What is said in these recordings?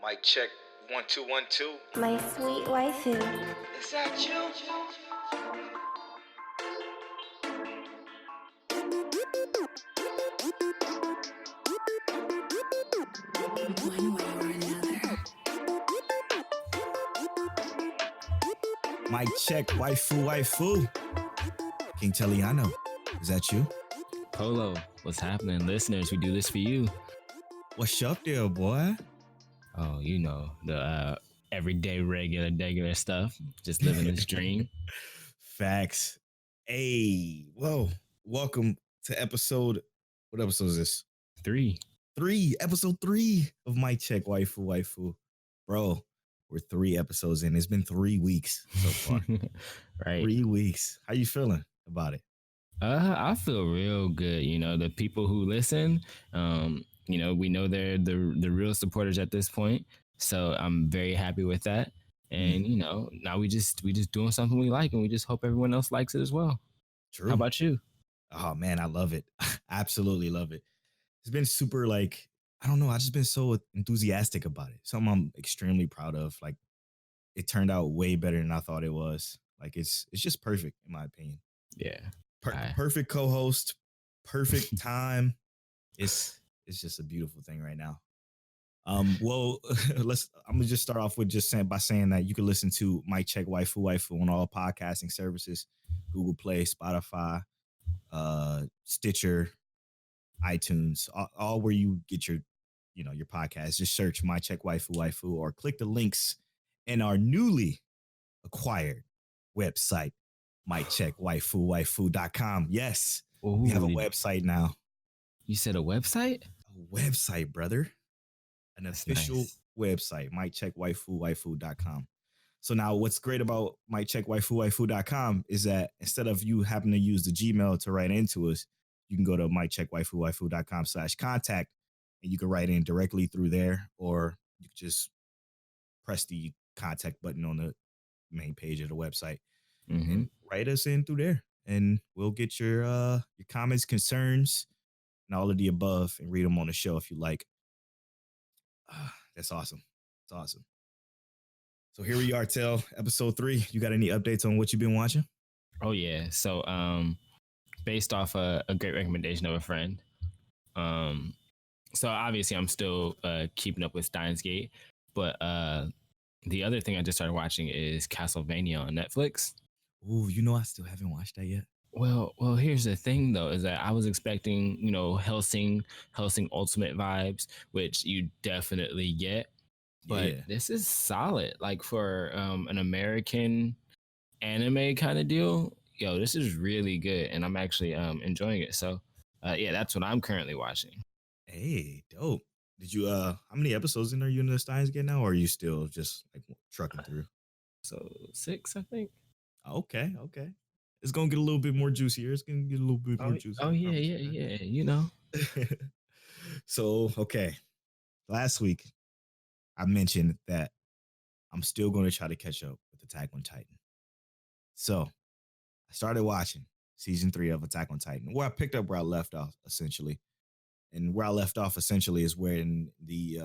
Mic check 1 2 1 2. My sweet waifu. Is that you? One way or another. Mic check, waifu. King Teliano, is that you? Polo, what's happening? Listeners, we do this for you. What's up there, boy? Oh, you know, the everyday, regular stuff. Just living this dream. Facts. Hey, whoa. Welcome to what episode is this? 3. Episode 3 of Mic Check, waifu. Bro, we're 3 episodes in. It's been 3 weeks so far. Right. 3 weeks. How you feeling about it? I feel real good. You know, the people who listen, you know, we know they're the real supporters at this point. So I'm very happy with that. And, you know, now we just doing something we like, and we just hope everyone else likes it as well. True. How about you? Oh man, I love it. Absolutely love it. It's been super, like, I don't know. I've just been so enthusiastic about it. Something I'm extremely proud of. Like, it turned out way better than I thought it was. Like, it's just perfect in my opinion. Yeah. Perfect co-host, perfect time. It's just a beautiful thing right now. Well, I'm gonna just start off with by saying that you can listen to Mic Check Waifu on all podcasting services, GooglePlay, Spotify, Stitcher, iTunes, all where you get your podcast. Just search Mic Check Waifu or click the links in our newly acquired website, miccheckwaifu.com. Yes, we have a website now. You said a website? A website, brother. An official website, miccheckwaifu.com. So now what's great about miccheckwaifu.com is that instead of you having to use the Gmail to write into us, you can go to miccheckwaifu.com/contact and you can write in directly through there, or you can just press the contact button on the main page of the website and write us in through there. And we'll get your comments, concerns, and all of the above and read them on the show if you like. That's awesome. It's awesome. So here we are, Tel, episode 3. You got any updates on what you've been watching? Oh yeah. So based off a great recommendation of a friend. So obviously I'm still keeping up with Steins Gate, but the other thing I just started watching is Castlevania on Netflix. Ooh, I still haven't watched that yet. Well, here's the thing though, is that I was expecting, Hellsing Ultimate vibes, which you definitely get. But this is solid. Like for an American anime kind of deal, this is really good, and I'm actually enjoying it. So that's what I'm currently watching. Hey, dope. Did you how many episodes in are you in the Steins Gate now, or are you still just like trucking through? So 6, I think. Okay. It's gonna get a little bit more juicier. It's gonna get a little bit more juicier. Oh yeah. So okay, last week I mentioned that I'm still going to try to catch up with Attack on Titan. So I started watching season 3 of Attack on Titan, where I picked up where I left off essentially. And where I left off essentially is when the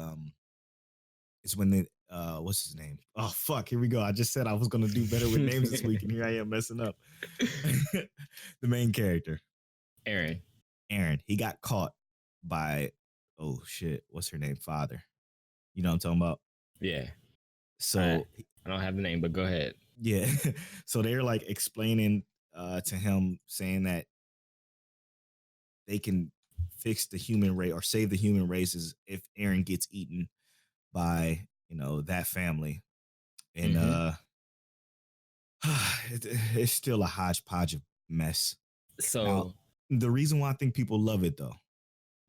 what's his name? Oh fuck, here we go. I just said I was gonna do better with names this week, and here I am messing up. The main character. Aaron. He got caught by, oh shit, what's her name? Father. You know what I'm talking about? Yeah. So I don't have the name, but go ahead. Yeah. So they're like explaining to him, saying that they can fix the human race or save the human races if Aaron gets eaten by, that family. And it's still a hodgepodge of mess. So now, the reason why I think people love it, though,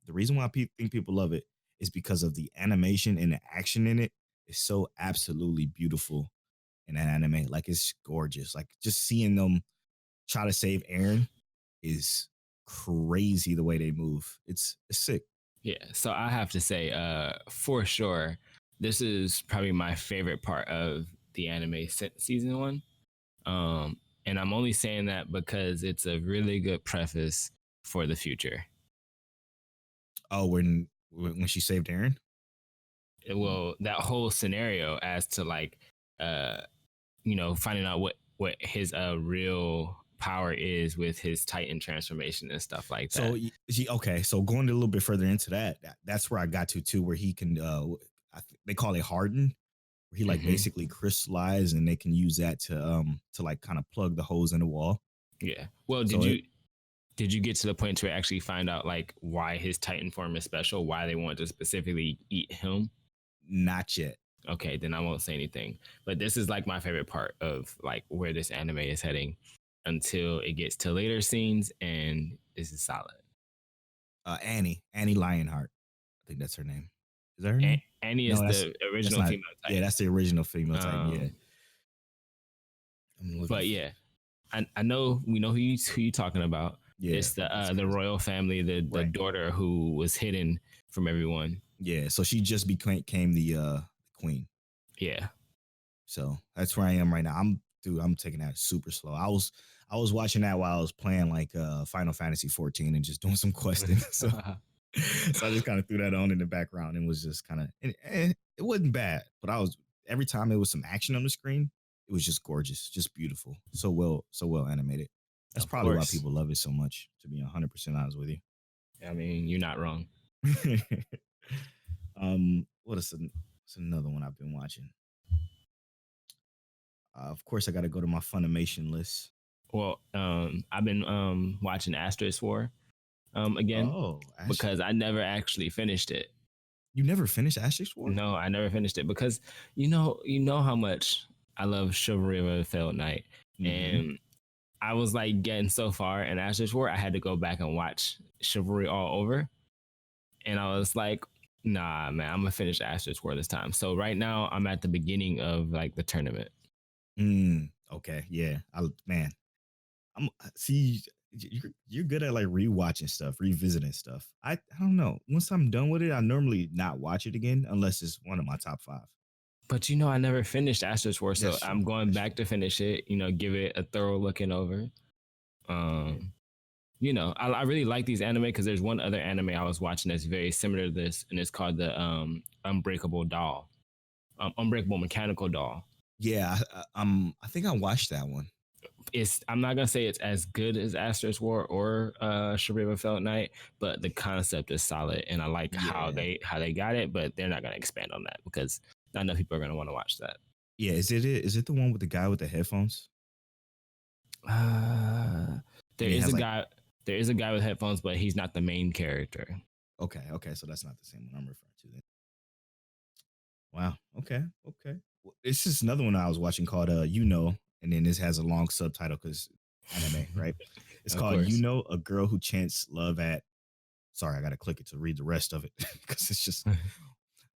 think people love it is because of the animation and the action in it is so absolutely beautiful in that anime. Like, it's gorgeous. Like, just seeing them try to save Aaron is crazy the way they move. It's sick. Yeah. So I have to say, for sure, this is probably my favorite part of the anime since season 1. And I'm only saying that because it's a really good preface for the future. Oh, when she saved Aaron? well, that whole scenario as to like, finding out what his real power is with his Titan transformation and stuff like that. So okay, so going a little bit further into that's where I got to too, where he can they call it harden, where he like basically crystallize, and they can use that to like kind of plug the holes in the wall. Yeah. Well, did you get to the point to actually find out like why his Titan form is special, why they want to specifically eat him? Not yet. Okay, then I won't say anything. But this is like my favorite part of like where this anime is heading until it gets to later scenes, and this is solid. Annie Lionheart, I think that's her name. Is that her name? Annie is the original female Titan. Yeah, that's the original female Titan. Yeah. But yeah, I know we know who you talking about. Yeah, it's the royal family, the daughter who was hidden from everyone. Yeah, so she just became the queen. Yeah. So that's where I am right now. I'm taking that super slow. I was watching that while I was playing like Final Fantasy 14 and just doing some questing. So I just kind of threw that on in the background and was just kind of it wasn't bad, but every time there was some action on the screen, it was just gorgeous, just beautiful. So well animated. That's probably why people love it so much, to be 100% honest with you. I mean, you're not wrong. What's another one I've been watching? Of course, I got to go to my Funimation list. Well, I've been watching Asterisk War again because I never actually finished it. You never finished Asterisk War? No, I never finished it because you know how much I love Chivalry of a Failed Knight, and I was like getting so far in Asterisk War, I had to go back and watch Chivalry all over, and I was like, nah, man, I'm gonna finish Asterisk War this time. So right now, I'm at the beginning of like the tournament. Okay, yeah, I'm see. You're good at like rewatching stuff, revisiting stuff. I don't know. Once I'm done with it, I normally not watch it again unless it's one of my top 5. But I never finished Asterisk War, so I'm going back to finish it. Give it a thorough looking over. I really like these anime because there's one other anime I was watching that's very similar to this, and it's called the Unbreakable Mechanical Doll. Yeah, I think I watched that one. I'm not gonna say it's as good as Asterisk War or Chivalry of a Failed Knight, but the concept is solid, and I like how they got it. But they're not gonna expand on that because not enough people are gonna want to watch that. Yeah, is it the one with the guy with the headphones? There is a guy with headphones, but he's not the main character. Okay, so that's not the same one I'm referring to then. Wow. Okay. Well, this is another one I was watching called and then this has a long subtitle because anime, right? It's called A Girl Who Chants Love at. Sorry, I got to click it to read the rest of it because it's just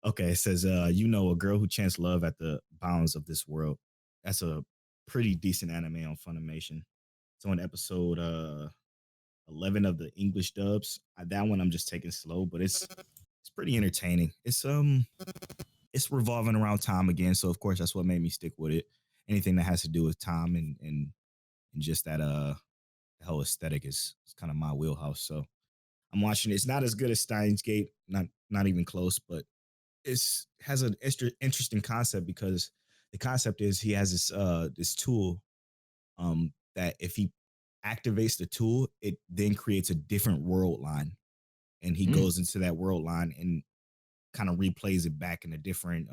okay. It says A Girl Who Chants Love at the Bounds of This World. That's a pretty decent anime on Funimation. It's on episode 11 of the English dubs. That one I'm just taking slow, but it's pretty entertaining. It's revolving around time again, so of course that's what made me stick with it. Anything that has to do with time and just that the whole aesthetic is kind of my wheelhouse. So I'm watching it. It's not as good as Steins Gate, not even close, but has an interesting concept because the concept is he has this tool that if he activates the tool, it then creates a different world line, and he goes into that world line and kind of replays it back in a different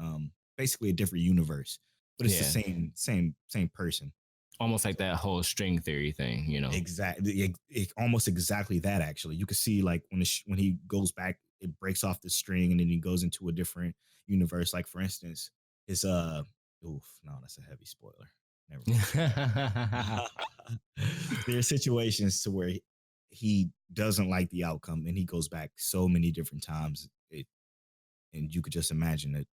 basically a different universe, but it's the same person, almost like that whole string theory thing. Exactly, almost exactly that. Actually, you can see like when he goes back, it breaks off the string and then he goes into a different universe. Like for instance, it's that's a heavy spoiler. Never mind. There are situations to where he doesn't like the outcome and he goes back so many different times, and you could just imagine that,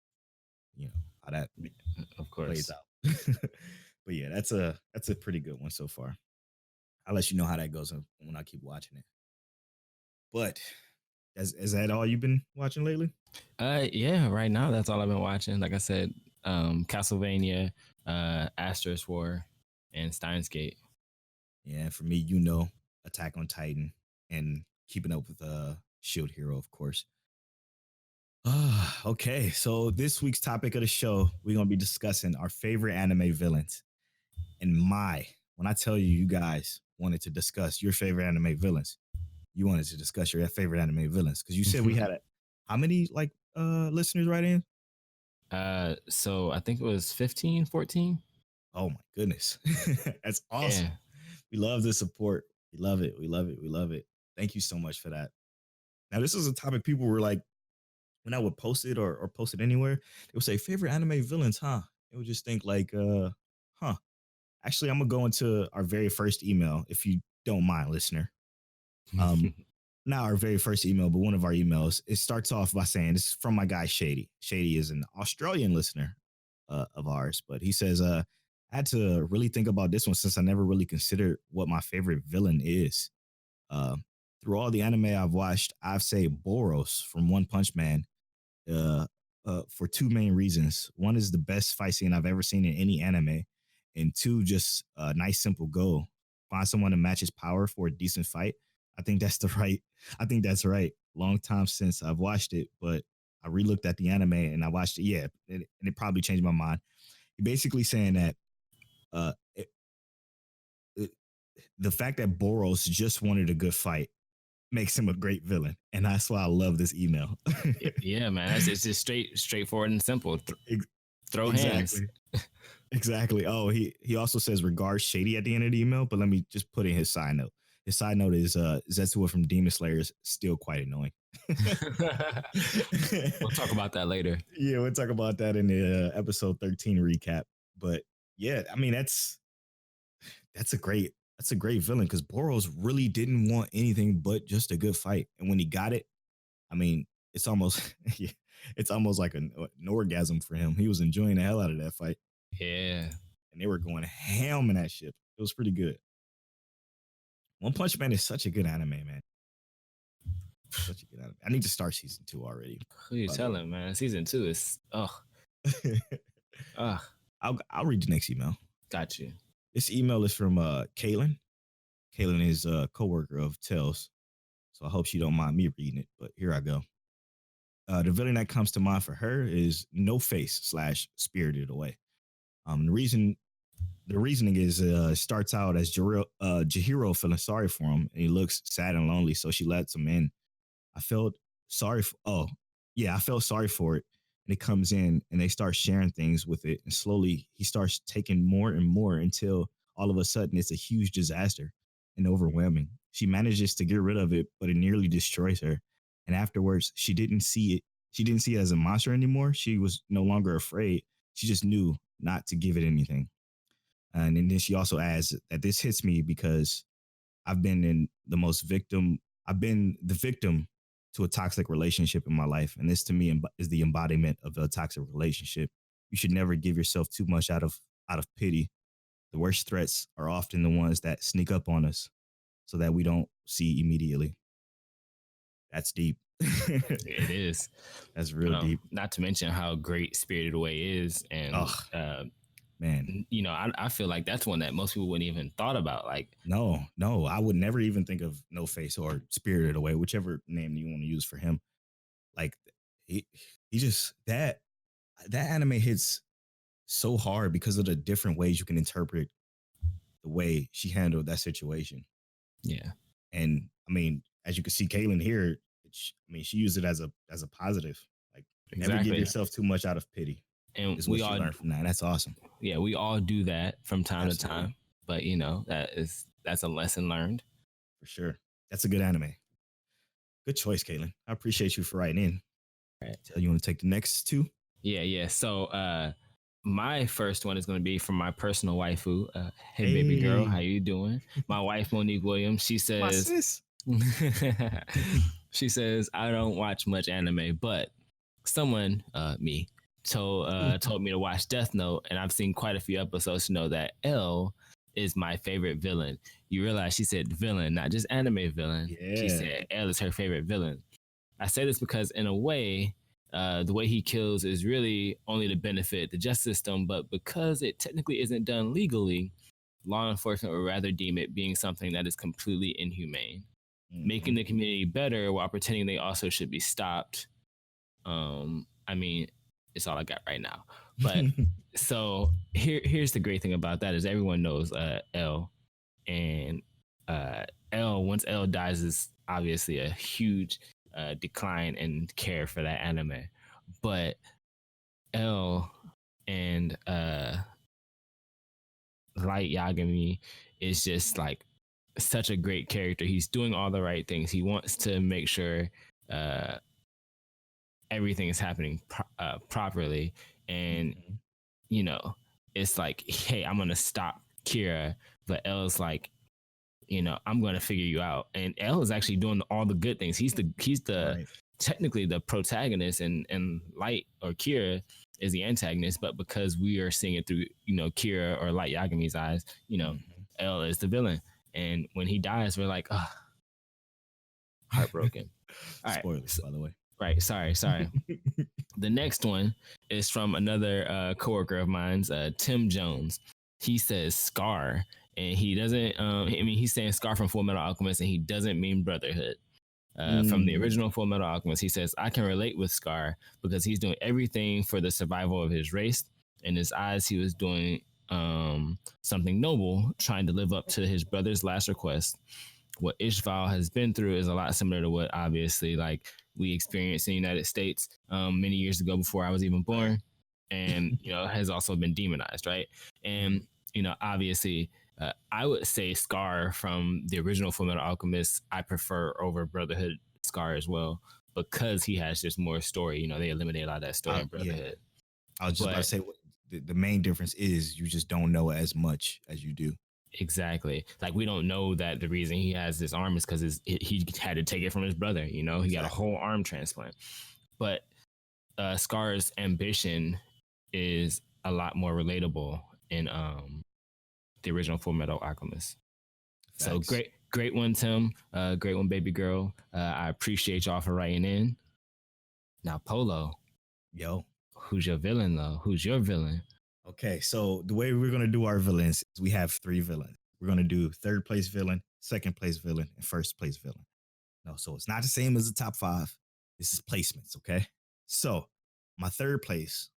how that of course plays out. But yeah, that's a pretty good one so far. I'll let you know how that goes when I keep watching it. But is that all you've been watching lately? Yeah, right now that's all I've been watching. Like I said, Castlevania, Asterisk War, and Steins Gate. Yeah, for me, Attack on Titan and keeping up with Shield Hero, of course. Okay, so this week's topic of the show, we're gonna be discussing our favorite anime villains. And when I tell you, you guys wanted to discuss your favorite anime villains, you wanted to discuss your favorite anime villains because you said we had how many listeners right in? So I think it was 15, 14. Oh my goodness, that's awesome. Yeah. We love the support. We love it. We love it. We love it. Thank you so much for that. Now, this is a topic people were like, when I would post it or post it anywhere, they would say favorite anime villains, huh? They would just think like, huh. Actually, I'm gonna go into our very first email, if you don't mind, listener. Not our very first email, but one of our emails. It starts off by saying, this is from my guy Shady. Shady is an Australian listener of ours, but he says, I had to really think about this one since I never really considered what my favorite villain is. Uh, through all the anime I've watched, I've say Boros from One Punch Man for two main reasons. One is the best fight scene I've ever seen in any anime, and two, just a nice simple goal: find someone to match his power for a decent fight. I think that's I think that's right. Long time since I've watched it, but I relooked at the anime and I watched it. Yeah, and it probably changed my mind. You're basically saying that uh, it, the fact that Boros just wanted a good fight makes him a great villain, and that's why I love this email. Yeah, man, it's just straightforward and simple. Throw hands. Exactly. Oh, he also says regards Shady at the end of the email, but let me just put in his side note. His side note is Zetsuo from Demon Slayer is still quite annoying. We'll talk about that later. Yeah, we'll talk about that in the episode 13 recap. But yeah, I mean that's a great villain because Boros really didn't want anything but just a good fight, and when he got it, I mean, it's almost it's almost like an orgasm for him. He was enjoying the hell out of that fight. Yeah, and they were going ham in that ship. It was pretty good. One Punch Man is such a good anime, man. Such a good anime. I need to start season 2 already. Who you telling, man? Season 2 is I'll read the next email. Got you. This email is from Kaylin. Kaylin is a coworker of Tails, so I hope she don't mind me reading it. But here I go. The villain that comes to mind for her is No Face / Spirited Away. The reasoning is starts out as Chihiro feeling sorry for him, and he looks sad and lonely, so she lets him in. I felt sorry for it. And it comes in and they start sharing things with it, and slowly he starts taking more and more until all of a sudden it's a huge disaster and overwhelming. She manages to get rid of it, but it nearly destroys her. And afterwards, she didn't see it as a monster anymore. She was no longer afraid. She just knew not to give it anything. And then she also adds that this hits me because I've been the victim to a toxic relationship in my life. And this to me is the embodiment of a toxic relationship. You should never give yourself too much out of pity. The worst threats are often the ones that sneak up on us so that we don't see immediately. That's deep. It is. That's real deep. Not to mention how great Spirited Away is. And man, you know, I feel like that's one that most people wouldn't even thought about. Like, no, I would never even think of No Face or Spirited Away, whichever name you want to use for him. Like he just that anime hits so hard because of the different ways you can interpret the way she handled that situation. Yeah, and I mean, as you can see, Kaylin here, she used it as a positive. Like, never give yourself too much out of pity. And is what we all learn from that. That's awesome. Yeah, we all do that from time to time, but you know, that's a lesson learned for sure. That's a good anime. Good choice, Kaylin. I appreciate you for writing in. All right, you want to take the next two? Yeah. So, my first one is going to be from my personal waifu. Hey, baby girl, how you doing? My wife, Monique Williams. She says, she says, I don't watch much anime, but someone, me, told me to watch Death Note, and I've seen quite a few episodes to know that L is my favorite villain. You realize she said villain, not just anime villain. Yeah. She said L is her favorite villain. I say this because in a way, the way he kills is really only to benefit the justice system, but because it technically isn't done legally, law enforcement would rather deem it being something that is completely inhumane. Making the community better while pretending they also should be stopped. I mean, it's all I got right now. But so here's the great thing about that is everyone knows L, and L, once L dies, is obviously a huge decline in care for that anime. But L and Light Yagami is just like such a great character. He's doing all the right things. He wants to make sure everything is happening properly, and you know, it's like, hey, I'm gonna stop Kira, but L's like, I'm gonna figure you out, and L is actually doing all the good things. He's the right. Technically the protagonist, and Light or Kira is the antagonist, but because we are seeing it through Kira or Light Yagami's eyes, L is the villain, and when he dies, we're like, oh, heartbroken. All right, spoilers, by the way. Right, sorry. The next one is from another coworker of mine's, Tim Jones. He says Scar, and he doesn't. He's saying Scar from Full Metal Alchemist, and he doesn't mean Brotherhood. From the original Full Metal Alchemist, he says, I can relate with Scar because he's doing everything for the survival of his race. In his eyes, he was doing something noble, trying to live up to his brother's last request. What Ishval has been through is a lot similar to what obviously like we experienced in the United States many years ago before I was even born, and has also been demonized, right? And obviously I would say Scar from the original Full Metal Alchemist I prefer over Brotherhood Scar as well, because he has just more story. They eliminate a lot of that story in Brotherhood. I was just about to say the main difference is you just don't know as much as you do. Exactly. Like, we don't know that the reason he has this arm is because he had to take it from his brother. He got a whole arm transplant. But Scar's ambition is a lot more relatable in the original Full Metal Alchemist. Facts. So great one, Tim. Great one, baby girl. I appreciate y'all for writing in. Now, Polo. Yo. Who's your villain, though? Who's your villain? Okay, so the way we're going to do our villains is we have 3 villains. We're going to do third place villain, second place villain, and first place villain. No, so it's not the same as the top 5. This is placements, okay? So my third place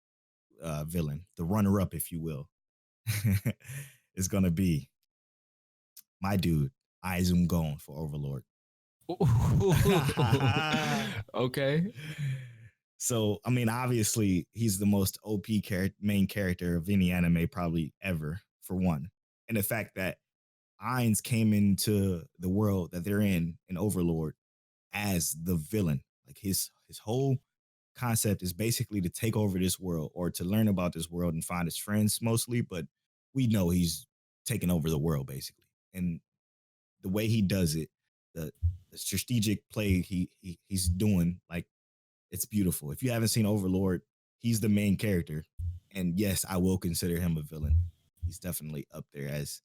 villain, the runner-up, if you will, is going to be my dude, Izum Gon for Overlord. Okay. So, obviously, he's the most OP main character of any anime probably ever, for one. And the fact that Ainz came into the world that they're in Overlord as the villain. Like, his whole concept is basically to take over this world, or to learn about this world and find his friends mostly. But we know he's taking over the world, basically. And the way he does it, the strategic play he's doing, like, it's beautiful. If you haven't seen Overlord, he's the main character. And yes, I will consider him a villain. He's definitely up there as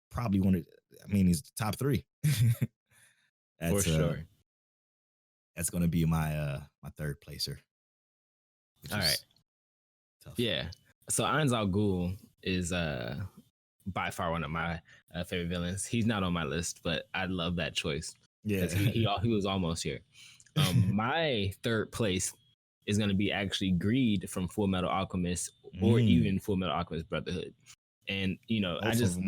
probably he's the top 3. For sure. That's going to be my my third placer. All right. Tough. Yeah. So Ainz Al Ghul is by far one of my favorite villains. He's not on my list, but I love that choice. Yeah. He was almost here. My third place is going to be actually Greed from Full Metal Alchemist, or even Full Metal Alchemist Brotherhood. And I just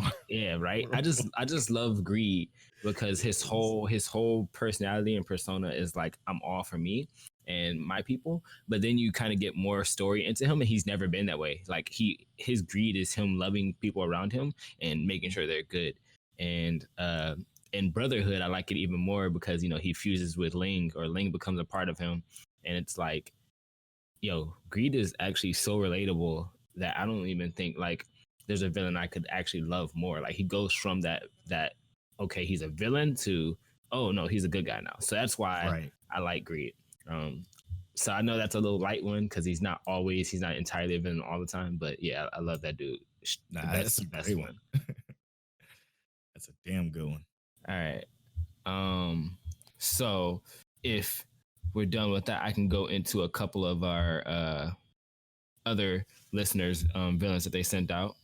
love Greed because his whole personality and persona is like, I'm all for me and my people. But then you kind of get more story into him, and he's never been that way. Like, his greed is him loving people around him and making sure they're good. And in Brotherhood, I like it even more because he fuses with Ling, or Ling becomes a part of him, and it's like, Greed is actually so relatable that I don't even think like there's a villain I could actually love more. Like, he goes from that okay, he's a villain to, oh no, he's a good guy now. So that's why I like Greed. So I know that's a little light one because he's not entirely a villain all the time, but yeah, I love that dude. That's a great one. That's a damn good one. All right. So if we're done with that, I can go into a couple of our other listeners' villains that they sent out.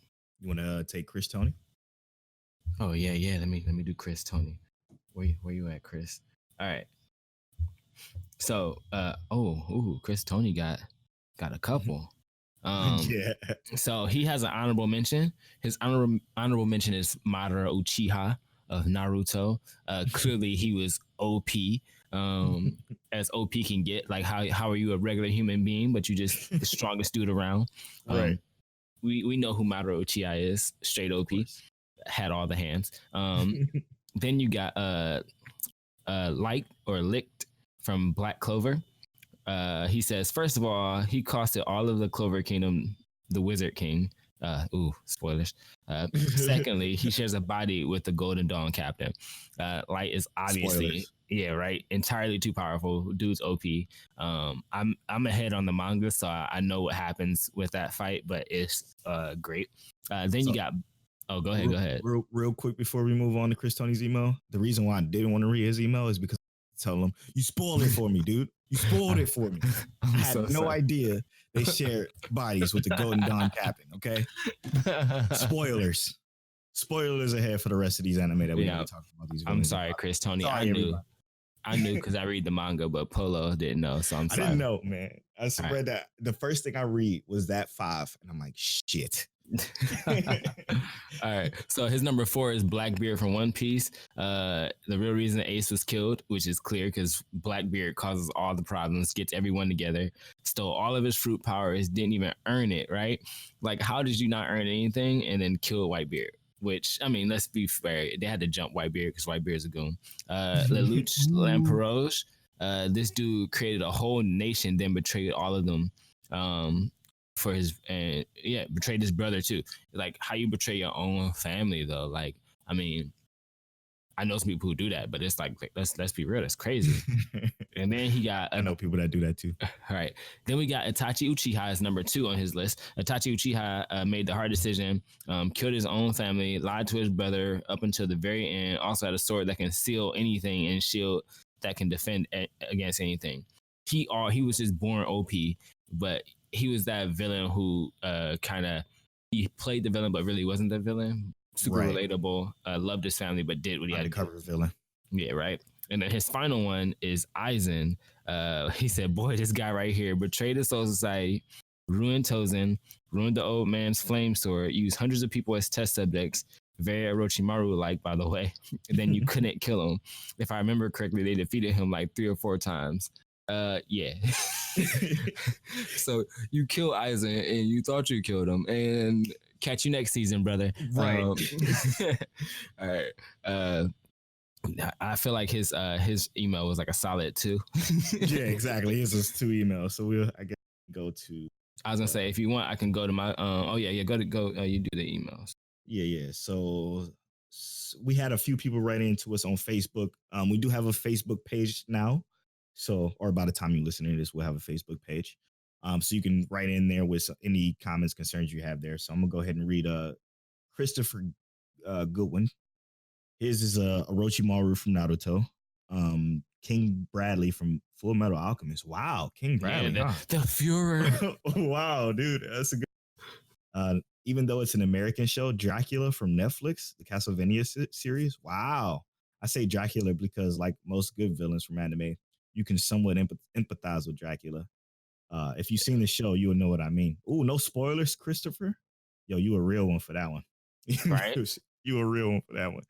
You want to take Chris Tony? Oh yeah. Let me do Chris Tony. Where you at, Chris? All right. So Chris Tony got a couple. Yeah. So he has an honorable mention. His honorable mention is Madara Uchiha of Naruto. Clearly he was OP. As OP can get. Like how are you a regular human being, but you just the strongest dude around? Right. We know who Madara Uchiha is. Straight OP. Had all the hands. Then you got Light or Licked from Black Clover. He says, first of all, he costed all of the Clover Kingdom the Wizard King. Spoilers. Secondly, he shares a body with the Golden Dawn captain. Light is obviously, entirely too powerful. Dude's OP. I'm ahead on the manga, so I know what happens with that fight, but it's great. Then you got. Oh, go ahead. Real quick before we move on to Chris Tony's email. The reason why I didn't want to read his email is because I tell him, you spoiled it for me, dude. You spoiled it for me. I had no idea they shared bodies with the Golden Dawn captain, okay? Spoilers. Spoilers ahead for the rest of these anime that we're going to talk about. I'm sorry, Chris Tony. Sorry, I knew because I read the manga, but Polo didn't know, so I'm sorry. I didn't know, man. I read that. The first thing I read was that 5, and I'm like, shit. All right, so his number 4 is Blackbeard from One Piece. The real reason Ace was killed, which is clear because Blackbeard causes all the problems, gets everyone together, stole all of his fruit powers, didn't even earn it, right? Like, how did you not earn anything and then kill Whitebeard? Which, I mean, let's be fair, they had to jump Whitebeard because Whitebeard's a goon. Lelouch Lamperouge, this dude created a whole nation, then betrayed all of them. For his betrayed his brother too. Like, how you betray your own family though? Like, I mean, I know some people who do that, but it's like let's be real, that's crazy. And then he got I know people that do that too. All right. Then we got Itachi Uchiha as number 2 on his list. Itachi Uchiha made the hard decision, killed his own family, lied to his brother up until the very end. Also had a sword that can seal anything and shield that can defend against anything. He was just born OP, but he was that villain who he played the villain, but really wasn't the villain. Super relatable. Loved his family, but did what he had to cover. Villain. Yeah, right. And then his final one is Aizen. He said, boy, this guy right here betrayed the Soul Society, ruined Tozen, ruined the old man's flame sword, used hundreds of people as test subjects. Very Orochimaru-like, by the way. And then you couldn't kill him. If I remember correctly, they defeated him like 3 or 4 times. Yeah. So you kill Aizen and you thought you killed him, and catch you next season, brother. Right. All right. I feel like his email was like a solid 2. Yeah, exactly. His was 2 emails. So I guess go to. I was gonna say, if you want, I can go to my. Go. You do the emails. Yeah. So we had a few people writing to us on Facebook. We do have a Facebook page now. So, or by the time you listen to this, we'll have a Facebook page. So you can write in there with any comments, concerns you have there. So I'm gonna go ahead and read Christopher Goodwin. His is Orochimaru from Naruto. King Bradley from Full Metal Alchemist. Wow, King Bradley. Yeah, the Führer. Wow, dude, that's a good. Even though it's an American show, Dracula from Netflix, the Castlevania series. Wow, I say Dracula because, like most good villains from anime, you can somewhat empathize with Dracula. If you've seen the show, you will know what I mean. Oh, no spoilers, Christopher. Yo, you a real one for that one. Right? You a real one for that one.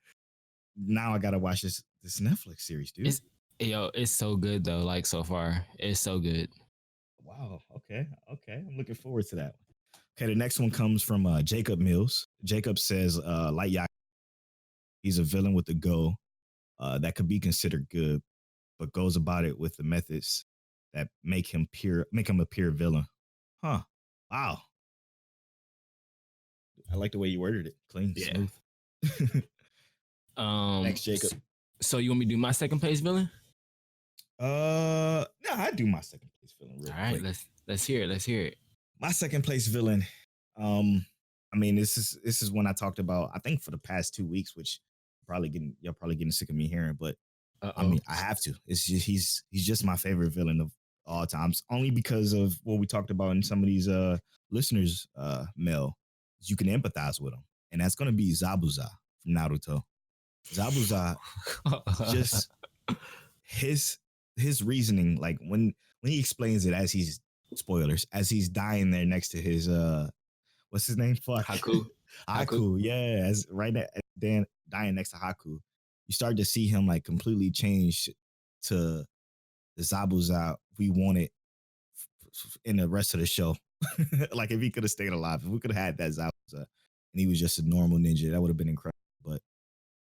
Now I gotta watch this Netflix series, dude. It's so good though. Like, so far, it's so good. Wow. Okay. I'm looking forward to that one. Okay, the next one comes from Jacob Mills. Jacob says, Light Yakuza, he's a villain with a go that could be considered good, but goes about it with the methods that make him a pure villain. Huh. Wow. I like the way you worded it. Clean, smooth. Thanks, Jacob. So you want me to do my second place villain? No, I do my second place villain real quick. All right, let's hear it. My second place villain. I mean, this is one I talked about, I think, for the past 2 weeks, which y'all probably getting sick of me hearing, but I mean, I have to. It's just he's just my favorite villain of all times, only because of what we talked about in some of these listeners' mail. You can empathize with him, and that's gonna be Zabuza from Naruto. Zabuza, just his his reasoning, like when he explains it as he's dying there next to his what's his name? Fuck. Haku. Haku. Yeah, as Dan dying next to Haku, you start to see him like completely change to the Zabuza we wanted in the rest of the show. Like if he could have stayed alive, if we could have had that Zabuza and he was just a normal ninja, that would have been incredible. But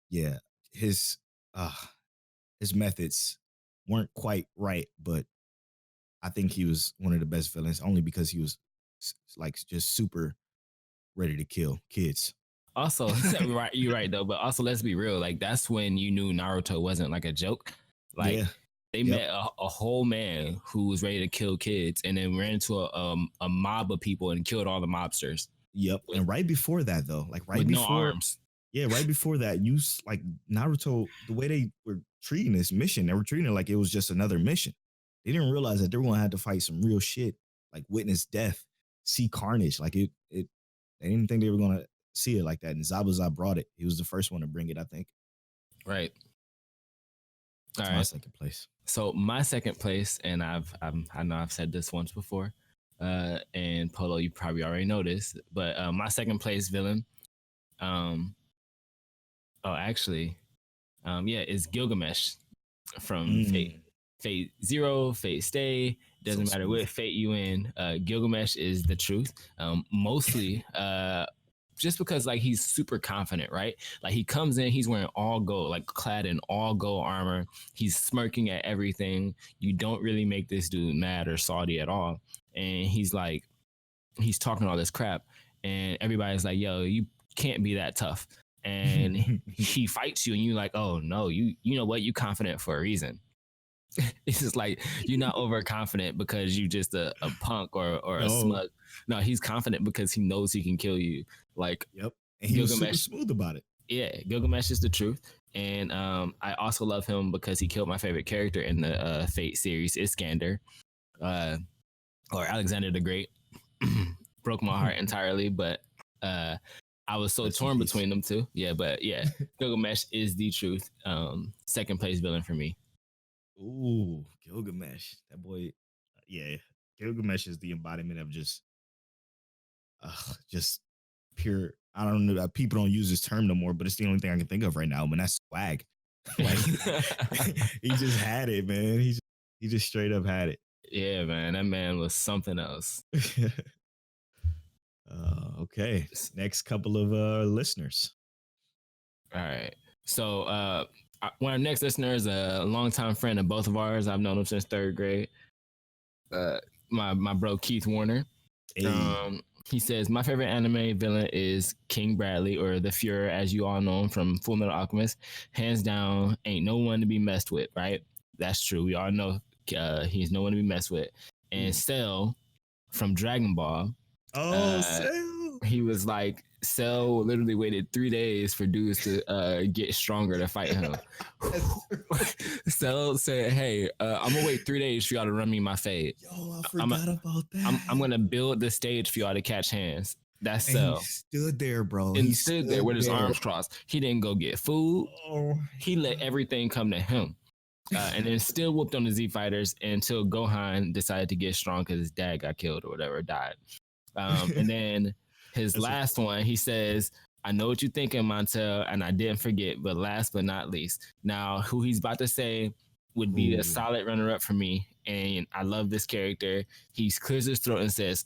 yeah, his methods weren't quite right, but I think he was one of the best villains only because he was like just super ready to kill kids. Also, right, you're right though, but also let's be real, like that's when you knew Naruto wasn't like a joke. Like they met a whole man who was ready to kill kids and then ran into a mob of people and killed all the mobsters. Yep. And right before that though, like right with before no arms. Yeah, right before that, like Naruto, the way they were treating this mission, they were treating it like it was just another mission. They didn't realize that they were going to have to fight some real shit, like witness death, see carnage. Like they didn't think they were going to see it like that. And Zabuza brought it. He was the first one to bring it, I think. Right. That's my second place. So my second place, and I know I've said this once before, and Polo, you probably already know this, but my second place villain, is Gilgamesh from Fate Zero, Fate Stay. Doesn't matter what fate you in. Gilgamesh is the truth. Mostly, just because like he's super confident, right? Like he comes in, he's wearing all gold, like clad in all gold armor. He's smirking at everything. You don't really make this dude mad or salty at all. And he's talking all this crap, and everybody's like, "Yo, you can't be that tough." And he fights you and you're like, oh no, you know what, you confident for a reason. It's just like you're not overconfident because you just a punk or a smug. No, he's confident because he knows he can kill you. Like, yep. And he was super smooth about it. Yeah, Gilgamesh is the truth. And I also love him because he killed my favorite character in the Fate series, Iskander, or Alexander the Great. Broke my heart entirely, but I was so torn between them two. Yeah, but yeah, Gilgamesh is the truth. Second place villain for me. Ooh, Gilgamesh. That boy. Yeah, Gilgamesh is the embodiment of just pure. I don't know. People don't use this term no more, but it's the only thing I can think of right now. And that's swag. Like he just had it, man. He just straight up had it. Yeah, man. That man was something else. Okay. Next couple of listeners. All right. So one of our next listeners, a longtime friend of both of ours. I've known him since third grade. My bro Keith Warner. Hey. He says, my favorite anime villain is King Bradley, or the Fuhrer, as you all know him from Full Metal Alchemist. Hands down, ain't no one to be messed with, right? That's true. We all know he's no one to be messed with. And Cell from Dragon Ball. Oh, Cell. He was like, Cell literally waited 3 days for dudes to get stronger to fight him. Cell said, hey, I'm going to wait 3 days for y'all to run me my fade. Yo, I forgot about that. I'm going to build the stage for y'all to catch hands. That's Cell. He stood there, bro. He stood there with his arms crossed. He didn't go get food. He let everything come to him. And then still whooped on the Z Fighters until Gohan decided to get strong because his dad got killed or whatever, died. And then his last one, he says, I know what you're thinking, Montel, and I didn't forget, but last but not least. Now, who he's about to say would be a solid runner-up for me, and I love this character. He clears his throat and says,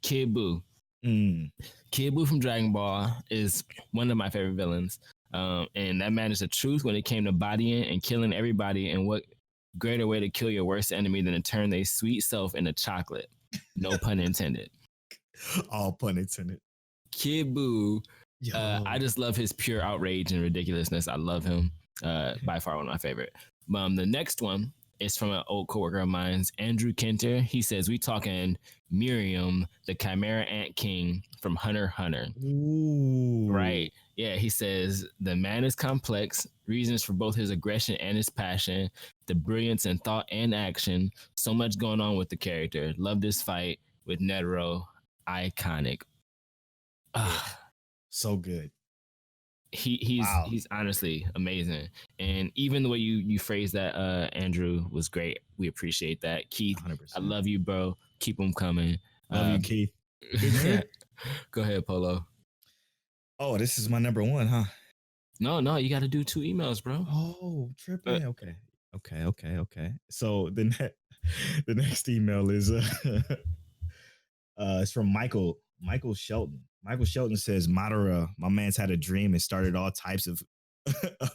Kid Buu. Kid Buu from Dragon Ball is one of my favorite villains. And that man is the truth when it came to bodying and killing everybody. And what greater way to kill your worst enemy than to turn their sweet self into chocolate? No pun intended. All pun intended. Kid Buu, I just love his pure outrage and ridiculousness. I love him. By far one of my favorite. The next one is from an old coworker of mine, Andrew Kenter. He says, we talking Miriam, the Chimera Ant King from Hunter x Hunter. Ooh. Right. Yeah, he says, the man is complex, reasons for both his aggression and his passion, the brilliance in thought and action. So much going on with the character. Love this fight with Netero. Iconic. So good. He's honestly amazing, and even the way you phrased that, Andrew, was great. We appreciate that. Keith, 100%. I love you, bro. Keep them coming. Love you, Keith. Go ahead, Polo. Oh, this is my number one, huh? No, you got to do 2 emails, bro. Oh, tripping. Okay. So the next email is it's from Michael Shelton. Michael Shelton says, Madara, my man's had a dream and started all types of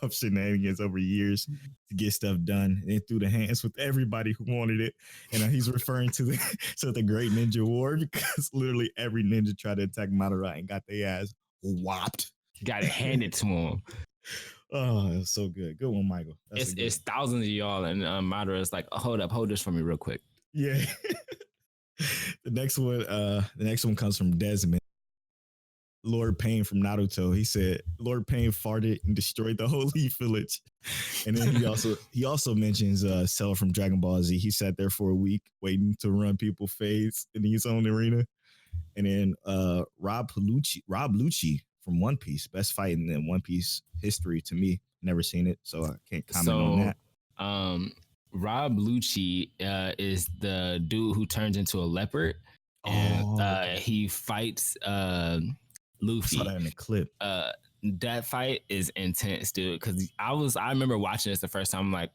of shenanigans over years to get stuff done, and through the hands with everybody who wanted it. And he's referring to the Great Ninja War, because literally every ninja tried to attack Madara and got their ass whopped. Got it handed to him. Oh, it was so good. Good one, Michael. It's thousands of y'all, and Madara is like, hold this for me real quick. Yeah. The next one comes from Desmond. Lord Pain from Naruto. He said Lord Pain farted and destroyed the whole Leaf Village. And then he also mentions Cell from Dragon Ball Z. He sat there for a week waiting to run people fades in his own arena. And then Rob Lucci from One Piece, best fight in the One Piece history to me. Never seen it, so I can't comment on that. Rob Lucci is the dude who turns into a leopard, and he fights Luffy. I saw that in the clip. That fight is intense, dude. Because I remember watching this the first time. I'm like,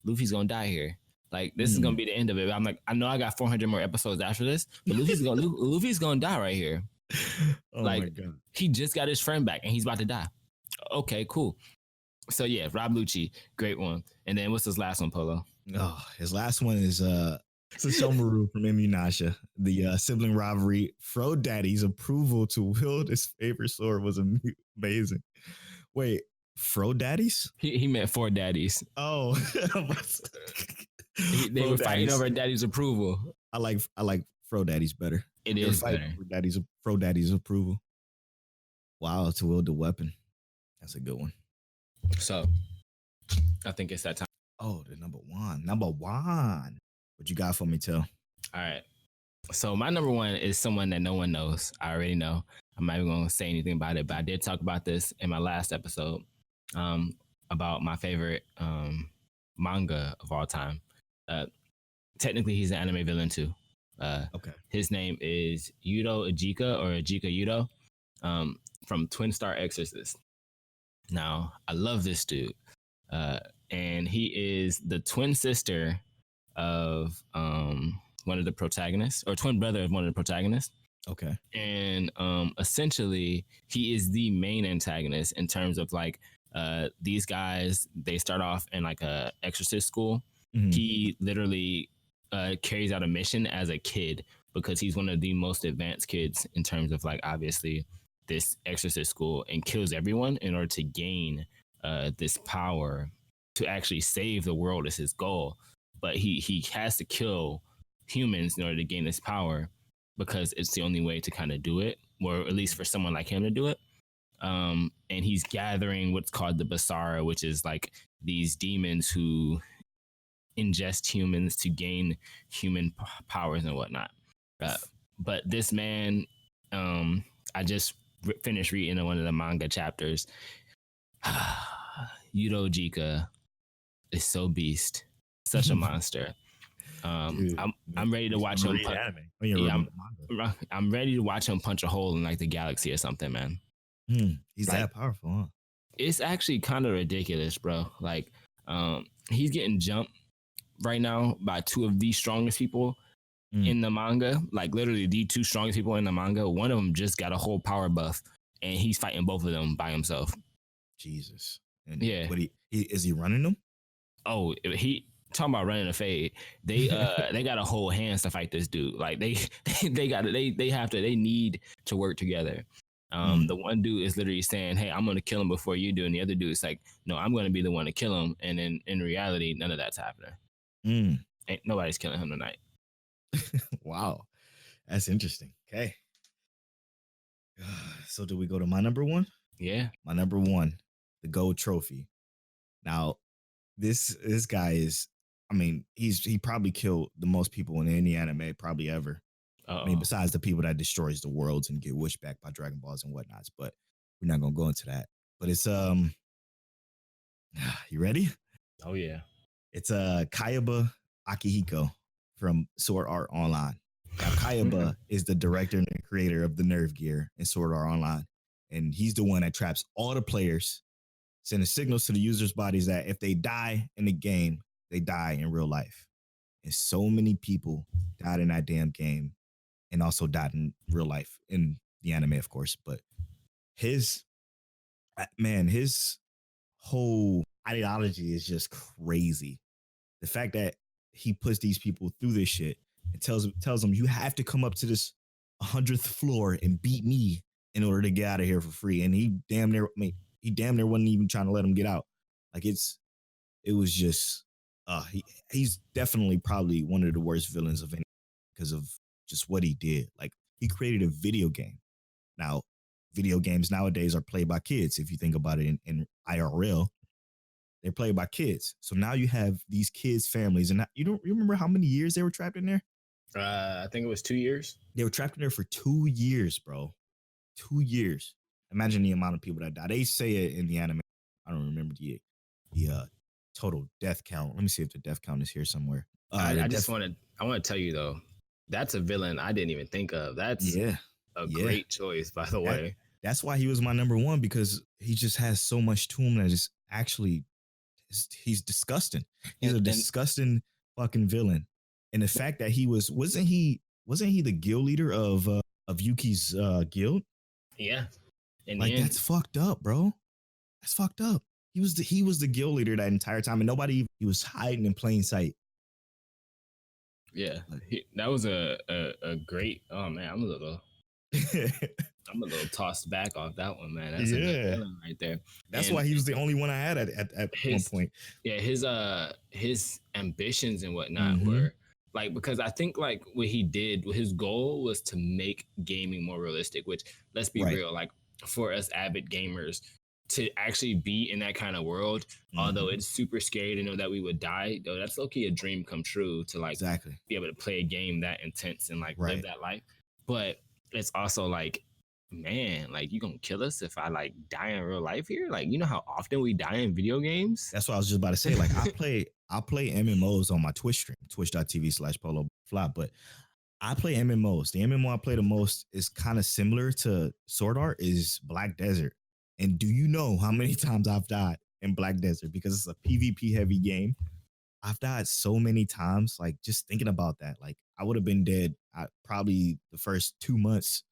Luffy's gonna die here. Like, this is gonna be the end of it. I'm like, I know I got 400 more episodes after this, but Luffy's gonna die right here. Oh my God. He just got his friend back and he's about to die. Okay, cool. So yeah, Rob Lucci, great one. And then what's his last one, Polo? Oh, his last one is Sashomaru from Inuyasha. The sibling rivalry. Fro Daddy's approval to wield his favorite sword was amazing. Wait, Fro Daddies? He meant 4 daddies. Oh, they were fighting over Daddy's approval. I like Fro Daddy's better. It is better. Fro Daddy's approval. Wow, to wield the weapon. That's a good one. So, I think it's that time. Oh, the number one. What you got for me, Till? All right. So my number one is someone that no one knows. I already know. I'm not even going to say anything about it, but I did talk about this in my last episode about my favorite manga of all time. Technically, he's an anime villain too. Okay. His name is Yudo Ejika, or Ejika Yudo, from Twin Star Exorcist. Now, I love this dude. And he is the twin sister of one of the protagonists, or twin brother of one of the protagonists. Okay. And essentially, he is the main antagonist in terms of like these guys, they start off in like a exorcist school. Mm-hmm. He literally carries out a mission as a kid because he's one of the most advanced kids in terms of like obviously this exorcist school, and kills everyone in order to gain this power to actually save the world is his goal. But he has to kill humans in order to gain this power because it's the only way to kind of do it, or at least for someone like him to do it. And he's gathering what's called the Basara, which is like these demons who ingest humans to gain human powers and whatnot. But this man, I just finished reading one of the manga chapters. Yudo Ejika is so beast, such a monster. Dude, I'm ready to watch him. I'm ready to watch him punch a hole in like the galaxy or something, man. He's like, that powerful, huh? It's actually kind of ridiculous, bro. Like, he's getting jumped right now by 2 of the strongest people in the manga. Like, literally the 2 strongest people in the manga. One of them just got a whole power buff, and he's fighting both of them by himself. Jesus. And yeah. But is he running them? Oh, he talking about running a fade. They got a whole hands to fight this dude. Like they need to work together. The one dude is literally saying, "Hey, I'm gonna kill him before you do," and the other dude is like, "No, I'm gonna be the one to kill him." And in reality, none of that's happening. Ain't nobody's killing him tonight. Wow, that's interesting. Okay, so do we go to my number one? Yeah, my number one, the gold trophy. Now, this guy is, I mean, he probably killed the most people in any anime probably ever. I mean, besides the people that destroys the worlds and get wished back by Dragon Balls and whatnots, but we're not gonna go into that. but it's you ready? Oh yeah. It's Kayaba Akihiko from Sword Art Online. Now, Kayaba is the director and the creator of the Nerve Gear in Sword Art Online, and he's the one that traps all the players, sending signals to the users' bodies that if they die in the game, they die in real life. And so many people died in that damn game, and also died in real life in the anime, of course. But his whole ideology is just crazy. The fact that he puts these people through this shit and tells them you have to come up to this 100th floor and beat me in order to get out of here for free. And he damn near wasn't even trying to let him get out. Like it was just he's definitely probably one of the worst villains of any because of just what he did. Like he created a video game. Now, video games nowadays are played by kids. If you think about it in IRL, they're played by kids. So now you have these kids' families, and you remember how many years they were trapped in there? I think it was 2 years. They were trapped in there for 2 years, bro. 2 years. Imagine the amount of people that died. They say it in the anime. I don't remember the total death count. Let me see if the death count is here somewhere. I want to tell you though, that's a villain I didn't even think of. That's a great choice, by the way. That's why he was my number one, because he just has so much to him that is actually he's disgusting. He's a disgusting fucking villain. And the fact that he wasn't he the guild leader of Yuki's guild? Yeah. Like that's fucked up, bro. That's fucked up. He was the guild leader that entire time, and he was hiding in plain sight. Yeah, that was a great. Oh man, I'm a little tossed back off that one, man. That's a good feeling right there. That's why he was the only one I had at one point. Yeah, his ambitions and whatnot were like, because I think like what he did, his goal was to make gaming more realistic. Which, let's be real, like for us avid gamers, to actually be in that kind of world, although it's super scary to know that we would die, though that's low-key a dream come true to like be able to play a game that intense and like live that life. But it's also like, man, like you gonna kill us if I like die in real life here? Like, you know how often we die in video games? That's what I was just about to say. Like I play MMOs on my Twitch stream, twitch.tv/PoloFly, but I play MMOs. The MMO I play the most is kind of similar to Sword Art, is Black Desert. And do you know how many times I've died in Black Desert? Because it's a PvP heavy game. I've died so many times. Like just thinking about that, like I would have been dead probably the first 2 months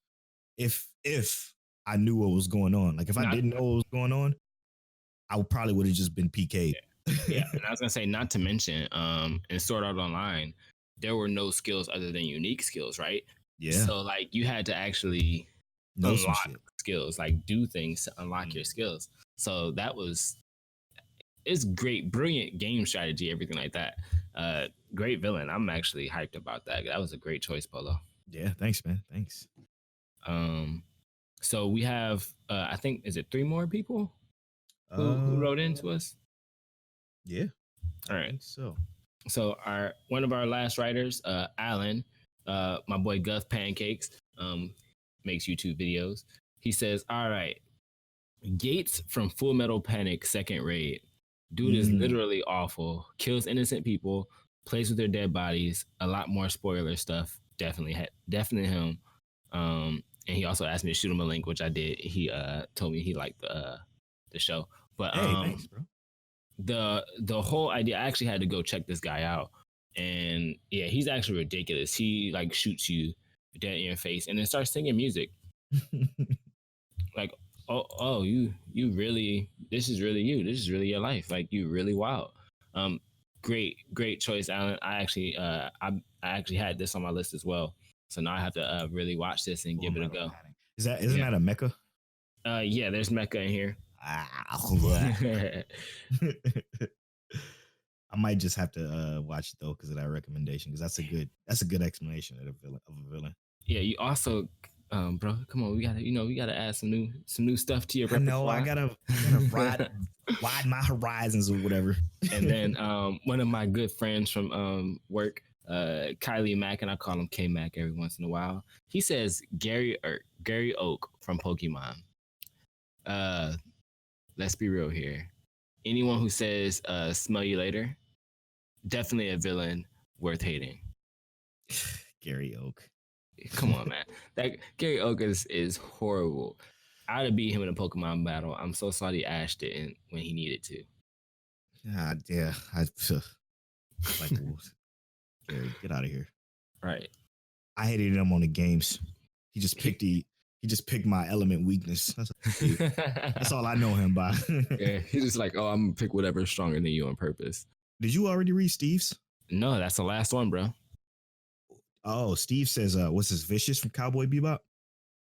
if I knew what was going on. Like if I didn't know what was going on, I probably would have just been PK'd. Yeah, and I was gonna say, not to mention, in Sword Art Online, there were no skills other than unique skills, right? Yeah. So like you had to actually unlock skills, like do things to unlock your skills. So it's great, brilliant game strategy, everything like that. Great villain. I'm actually hyped about that. That was a great choice, Polo. Yeah, thanks, man. Thanks. So we have I think, is it 3 more people who wrote into us? Yeah. All right. So one of our last writers, Alan, my boy Guff Pancakes, makes YouTube videos. He says, all right, Gates from Full Metal Panic Second Raid. Dude is literally awful. Kills innocent people. Plays with their dead bodies. A lot more spoiler stuff. Definitely him. And he also asked me to shoot him a link, which I did. He told me he liked the show. But hey, thanks, bro. The whole idea, I actually had to go check this guy out. And yeah, he's actually ridiculous. He like shoots you dead in your face and then starts singing music. Like, oh, you really, this is really you. This is really your life. Like, you really wild. Great choice, Alan. I actually had this on my list as well. So now I have to really watch this and give it a go. Isn't that a mecha? Yeah, there's mecha in here. I might just have to watch it though because of that recommendation, because that's a good explanation of a villain. Yeah, you also, bro, come on, we gotta add some new stuff to your repertoire. I gotta widen my horizons or whatever. And then one of my good friends from work, Kylie Mack, and I call him K Mac every once in a while. He says Gary Oak from Pokemon. let's be real here. Anyone who says smell you later, definitely a villain worth hating. Gary Oak. Come on, man. That Gary Oak is horrible. I'd have beat him in a Pokemon battle. I'm so sorry Ash didn't when he needed to. God, yeah. Like, Gary, get out of here. Right. I hated him on the games. He just picked my element weakness. That's all I know him by. Yeah, he's just like, oh, I'm gonna pick whatever's stronger than you on purpose. Did you already read Steve's? No, that's the last one, bro. Oh, Steve says, what's this, Vicious from Cowboy Bebop?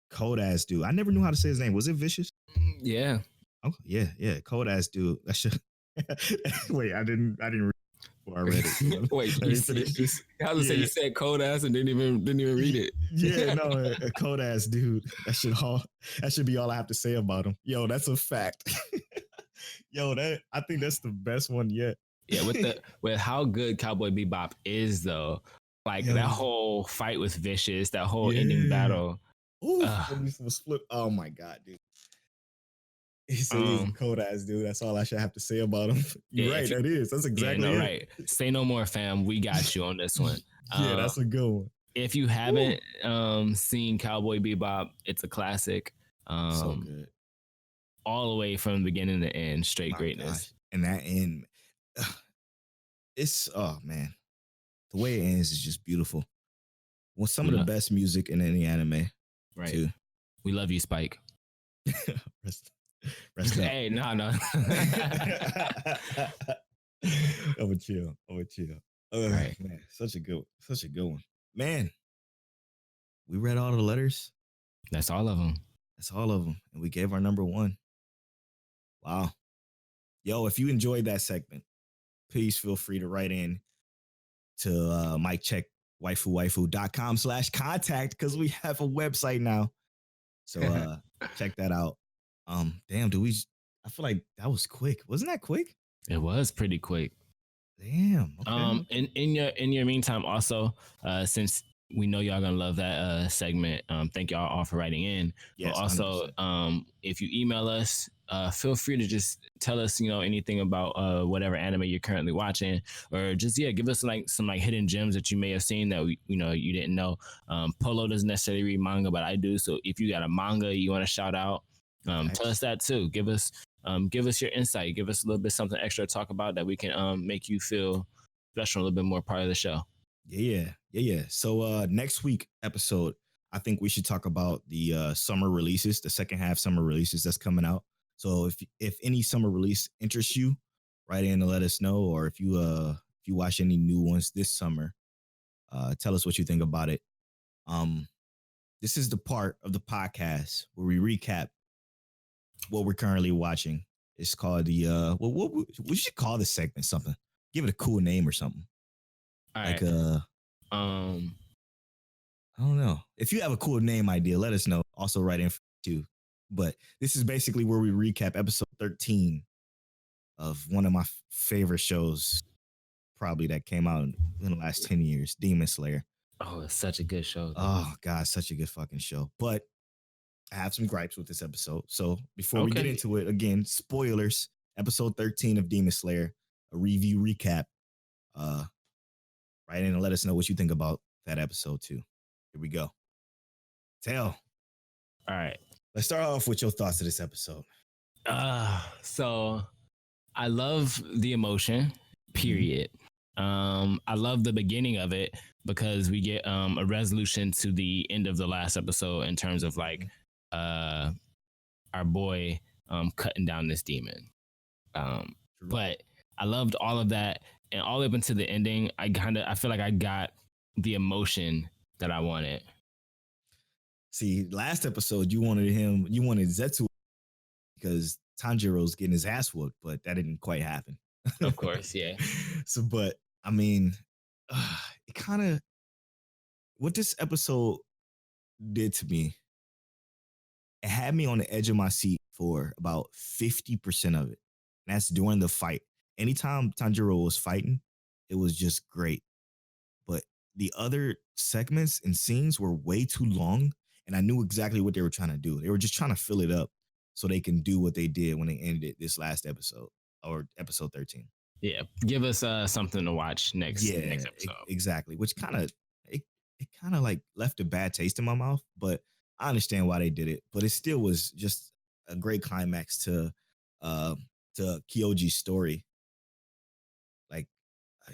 Cold ass dude. I never knew how to say his name. Was it Vicious? Yeah. Oh, yeah. Cold ass dude. That should. Wait, I didn't read it before I read it. Wait, I was say you said cold ass and didn't even read it. Yeah, no, a cold ass dude. That should be all I have to say about him. Yo, that's a fact. Yo, I think that's the best one yet. Yeah, with how good Cowboy Bebop is though. Like that whole fight with Vicious, that whole ending battle. Ooh, was flip. Oh my god, dude. He said he's a cold ass dude. That's all I should have to say about him. You're right. That is. That's exactly it. Right. Say no more, fam. We got you on this one. Yeah, that's a good one. If you haven't seen Cowboy Bebop, it's a classic. So good. All the way from the beginning to end, straight greatness. Gosh. And that end, it's man. The way it ends is just beautiful. Well, some of the best music in any anime. Right. Too. We love you, Spike. Rest up. Hey, no. I'm gonna chill. Right. Man, such a good one. Man, we read all the letters. That's all of them. And we gave our number one. Wow. Yo, if you enjoyed that segment, please feel free to write in to Mike Check waifu.com/contact because we have a website now. So check that out. Damn, I feel like that was quick. Wasn't that quick? It was pretty quick. Damn. Okay. In your meantime, also, since we know y'all gonna love that segment, thank y'all all for writing in. Yes, but also, 100%. If you email us, feel free to just tell us, anything about whatever anime you're currently watching, or just give us some hidden gems that you may have seen that you didn't know. Polo doesn't necessarily read manga, but I do. So if you got a manga you want to shout out, tell us that too. Give us your insight. Give us a little bit something extra to talk about that we can make you feel special, a little bit more part of the show. Yeah. So next week episode, I think we should talk about the summer releases, the second half summer releases that's coming out. So if any summer release interests you, write in to let us know. Or if you watch any new ones this summer, tell us what you think about it. This is the part of the podcast where we recap what we're currently watching. It's called the what we should call this segment something. Give it a cool name or something. All like right. I don't know. If you have a cool name idea, let us know. Also write in too. But this is basically where we recap episode 13 of one of my favorite shows, probably that came out in the last 10 years, Demon Slayer. Oh, it's such a good show. Oh, God, such a good fucking show. But I have some gripes with this episode. So before we get into it, again, spoilers, episode 13 of Demon Slayer, a review recap. Write in and let us know what you think about that episode too. Here we go. Tell. All right. Let's start off with your thoughts of this episode. So I love the emotion, period. I love the beginning of it because we get a resolution to the end of the last episode in terms of our boy cutting down this demon. But I loved all of that, and all the way up until the ending, I feel like I got the emotion that I wanted. See, last episode you wanted Zetsu because Tanjiro's getting his ass whooped, but that didn't quite happen. Of course, yeah. So, but I mean, it kind of what this episode did to me. It had me on the edge of my seat for about 50% of it. And that's during the fight. Anytime Tanjiro was fighting, it was just great. But the other segments and scenes were way too long. And I knew exactly what they were trying to do. They were just trying to fill it up. so they can do what they did when they ended this last episode or episode 13. Yeah, give us something to watch next episode. Exactly. Which kind of it kind of like left a bad taste in my mouth, but I understand why they did it. But it still was just a great climax to Kyoji's story. Like,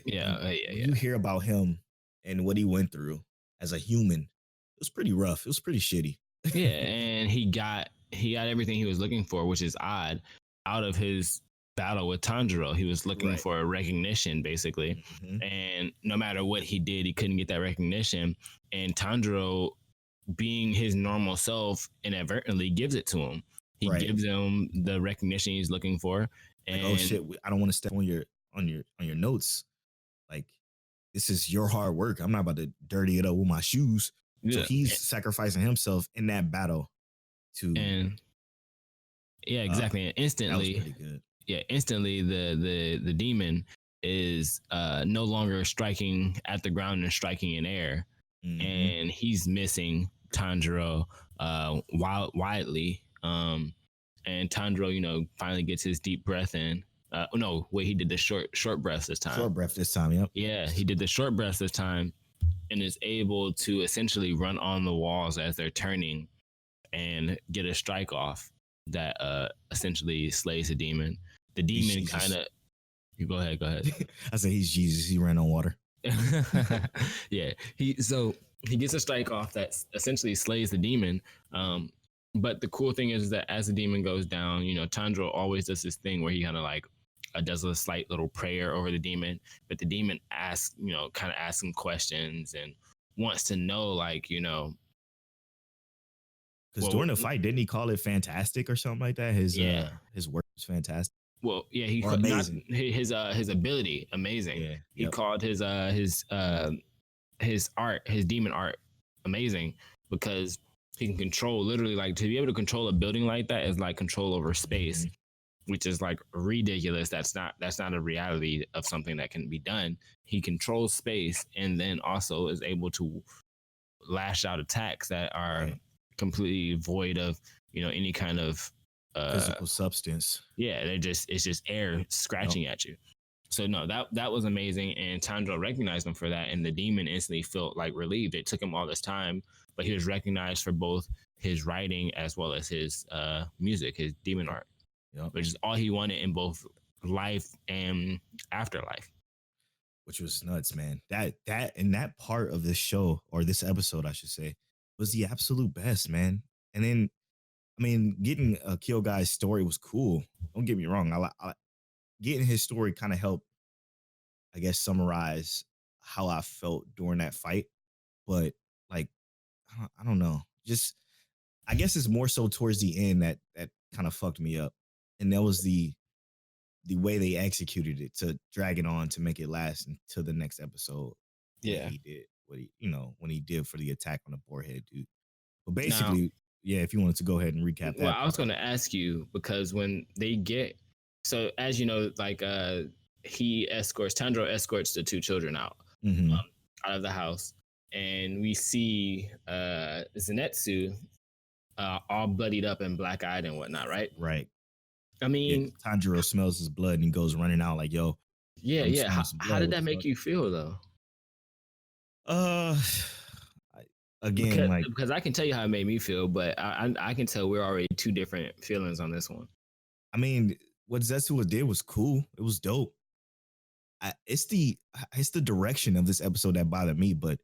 you hear about him and what he went through as a human. It was pretty rough. It was pretty shitty. Yeah, and he got everything he was looking for, which is odd, out of his battle with Tanjiro. He was looking for a recognition, basically. Mm-hmm. And no matter what he did, he couldn't get that recognition. And Tanjiro, being his normal self, inadvertently gives it to him. He gives him the recognition he's looking for. And like, oh shit, I don't want to step on your notes. Like, this is your hard work. I'm not about to dirty it up with my shoes. So he's sacrificing himself in that battle to. And yeah, exactly. And instantly, that was pretty good. Yeah, instantly the demon is no longer striking at the ground and striking in air, and he's missing Tanjiro wildly. And Tanjiro, finally gets his deep breath in. He did the short breath this time. Short breath this time, yep. Yeah, he did the short breath this time, and is able to essentially run on the walls as they're turning and get a strike off that essentially slays the demon. The demon kind of... You go ahead. I said he's Jesus. He ran on water. Yeah. He gets a strike off that essentially slays the demon. But the cool thing is that as the demon goes down, Tanjiro always does this thing where he kind of like does a slight little prayer over the demon. But the demon asks him questions and wants to know, because during the fight, didn't he call it fantastic or something like that? His work was fantastic. Well, yeah, he called his ability amazing. Yeah, he called his art, his demon art, amazing, because he can control, literally, like, to be able to control a building like that is like control over space, which is like ridiculous. That's not a reality of something that can be done. He controls space and then also is able to lash out attacks that are completely void of any kind of physical substance. Yeah, it's just air scratching at you. So no, that was amazing, and Tanjiro recognized him for that, and the demon instantly felt like relieved. It took him all this time, but he was recognized for both his writing as well as his music, his demon art, which is all he wanted in both life and afterlife. Which was nuts, man. That part of this show, or this episode, I should say, was the absolute best, man. And then, I mean, getting Kyogai's story was cool. Don't get me wrong. I getting his story kind of helped, I guess, summarize how I felt during that fight. But like, I don't know. Just, I guess it's more so towards the end that kind of fucked me up. And that was the way they executed it, to drag it on to make it last until the next episode. Yeah, he did when he did for the attack on the boarhead dude. But basically, if you wanted to go ahead and recap that. Well, I was going to ask you, because when they get, so as you know, like Tanjiro escorts the two children out of the house, and we see Zenitsu all bloodied up and black eyed and whatnot, right? Right. I mean, Tanjiro smells his blood and he goes running out like, "Yo." Yeah. How did that make you feel though? Again, because I can tell you how it made me feel, but I can tell we're already two different feelings on this one. I mean, what Zetsuo did was cool. It was dope. It's the direction of this episode that bothered me, but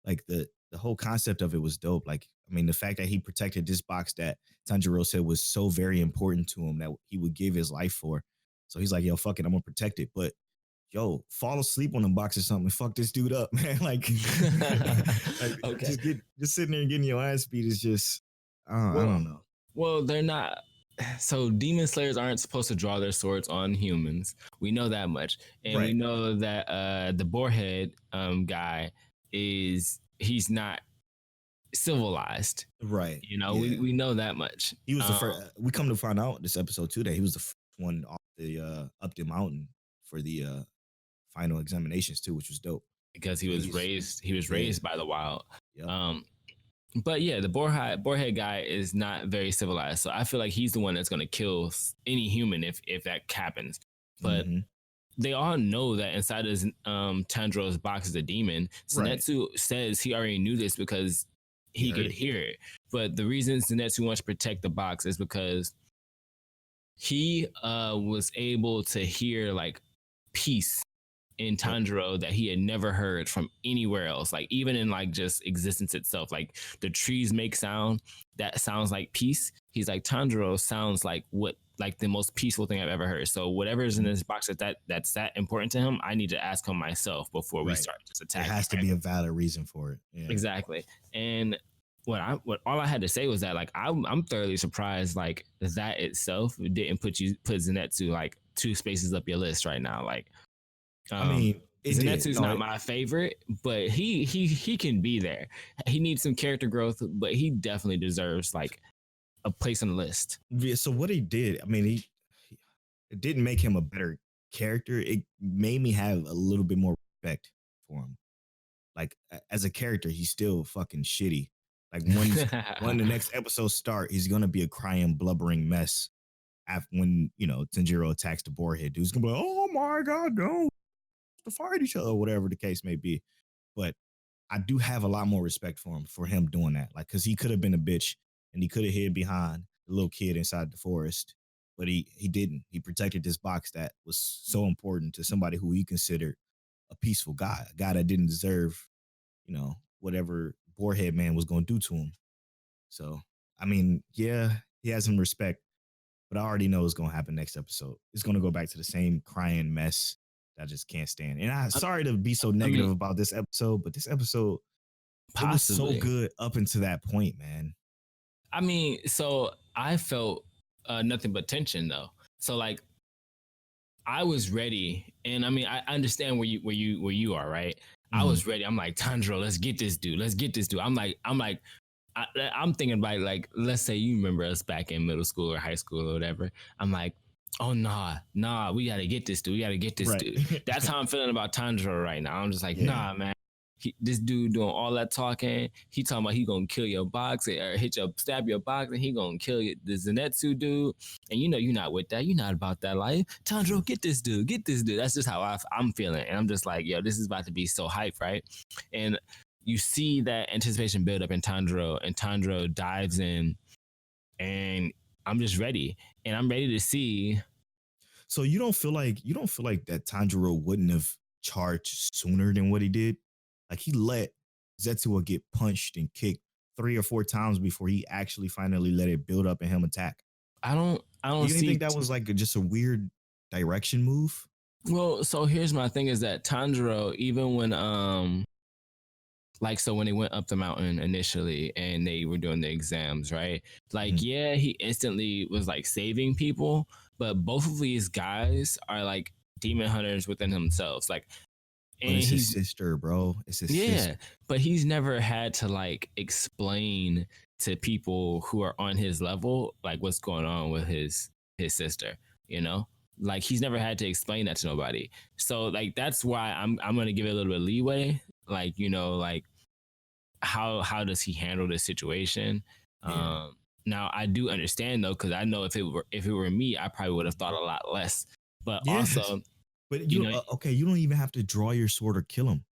like the whole concept of it was dope. Like, I mean, the fact that he protected this box that Tanjiro said was so very important to him that he would give his life for. So he's like, "Yo, fuck it, I'm gonna protect it." But yo, fall asleep on the box or something. Fuck this dude up, man. Like, okay. just sitting there and getting your ass beat is just, I don't know. Well, they're not. So demon slayers aren't supposed to draw their swords on humans. We know that much. And we know that the boarhead guy he's not civilized. Right. We know that much. He was the first. We come to find out this episode too that he was the first one off up the mountain for the final examinations too, which was dope. Because he was raised by the wild. Yep. But yeah, the boarhead guy is not very civilized, so I feel like he's the one that's gonna kill any human if that happens. But they all know that inside of Tanjiro's box is a demon. Zenitsu says he already knew this because he could hear it. But the reason Zenitsu wants to protect the box is because he was able to hear like peace in Tanjiro that he had never heard from anywhere else. Like even in like just existence itself, like the trees make sound that sounds like peace. He's like, Tanjiro sounds like what, like the most peaceful thing I've ever heard. So whatever is in this box that's that important to him, I need to ask him myself before we start this attack. There has to be a valid reason for it. Yeah. Exactly. And what all I had to say was that like I'm thoroughly surprised like that itself didn't put Zenitsu like 2 spaces up your list right now. Like I mean, Zenitsu's not my favorite, but he can be there. He needs some character growth, but he definitely deserves like a place on the list. Yeah, so what he did, I mean, it didn't make him a better character. It made me have a little bit more respect for him. Like as a character, he's still fucking shitty. Like when the next episode start, he's gonna be a crying, blubbering mess. After when Tanjiro attacks the boarhead, dude's gonna be like, "Oh my god, no!" to fight each other, or whatever the case may be. But I do have a lot more respect for him doing that. Like, because he could have been a bitch and he could have hid behind the little kid inside the forest, but he didn't. He protected this box that was so important to somebody who he considered a peaceful guy, a guy that didn't deserve, whatever Boarhead Man was going to do to him. So, I mean, yeah, he has some respect, but I already know what's going to happen next episode. It's going to go back to the same crying mess that I just can't stand. And I'm sorry to be so negative about this episode, but this episode was so good up until that point, man. I mean, so I felt nothing but tension though. So like, I was ready, and I mean, I understand where you are, right? I was ready. I'm like, Tanjiro, let's get this dude. I'm thinking about like, let's say you remember us back in middle school or high school or whatever. I'm like, oh nah, we gotta get this dude. Dude. That's how I'm feeling about Tanjiro right now. I'm just like, nah, man. This dude doing all that talking. He talking about he gonna kill your box or stab your box, and he gonna kill you, the Zenitsu dude. And you're not with that. You're not about that life. Tanjiro, get this dude. That's just how I'm feeling. And I'm just like, yo, this is about to be so hype, right? And you see that anticipation build up in Tanjiro, and Tanjiro dives in, and I'm just ready. And I'm ready to see. So you don't feel like that Tanjiro wouldn't have charged sooner than what he did? Like he let Zetsuo get punched and kicked 3 or 4 times before he actually finally let it build up and him attack. I don't you think that was like just a weird direction move? Well, so here's my thing is that Tanjiro, even when when they went up the mountain initially and they were doing the exams, right? Like, yeah, he instantly was like saving people, but both of these guys are like demon hunters within themselves. Like, and it's his sister, bro. It's his sister. But he's never had to like explain to people who are on his level like what's going on with his sister, like he's never had to explain that to nobody. So like that's why I'm gonna give it a little bit of leeway. Like, like how does he handle this situation? Now I do understand though, because I know if it were me, I probably would have thought a lot less. But also, but you don't even have to draw your sword or kill him.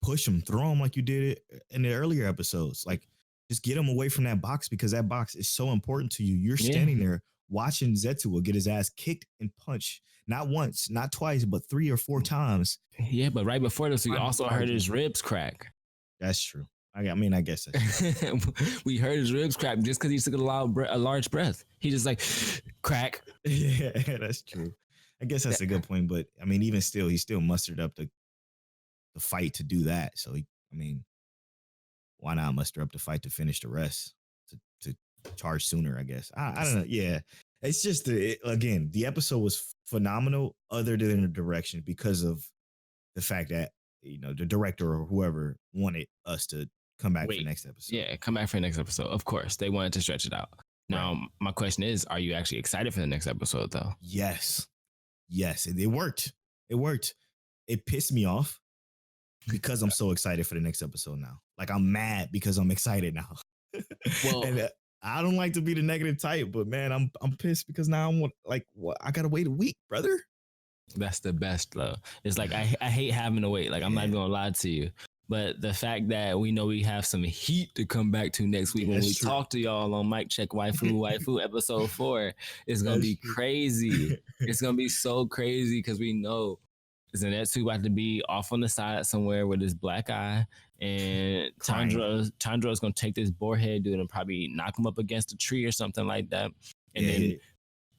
Push him, throw him like you did it in the earlier episodes. Like just get him away from that box, because that box is so important to you. You're standing there watching Zetsuo get his ass kicked and punched, not once, not twice, but 3 or 4 times. Yeah, but right before this, we also heard his ribs crack. That's true. I guess that's we heard his ribs crack just because he took a large breath. He just like crack. Yeah, that's true. I guess that's a good point. But I mean, even still, he still mustered up the fight to do that. So why not muster up the fight to finish the rest, to charge sooner? I guess I don't know. Yeah, it's just again, the episode was phenomenal, other than the direction, because of the fact that the director or whoever wanted us to come back for the next episode. Yeah, come back for the next episode. Of course, they wanted to stretch it out. Now, my question is, are you actually excited for the next episode, though? Yes, it worked. It pissed me off because I'm so excited for the next episode now. Like, I'm mad because I'm excited now. Well, and I don't like to be the negative type, but man, I'm pissed because now I'm like, what? I gotta wait a week, brother. That's the best though. It's like I hate having to wait. Like I'm not gonna lie to you. But the fact that we know we have some heat to come back to next week when we talk to y'all on Mic Check Waifu episode 4 is gonna be crazy. It's gonna be so crazy because we know Zenetsu about to be off on the side somewhere with his black eye, and Chandra is gonna take this boarhead dude and probably knock him up against a tree or something like that. And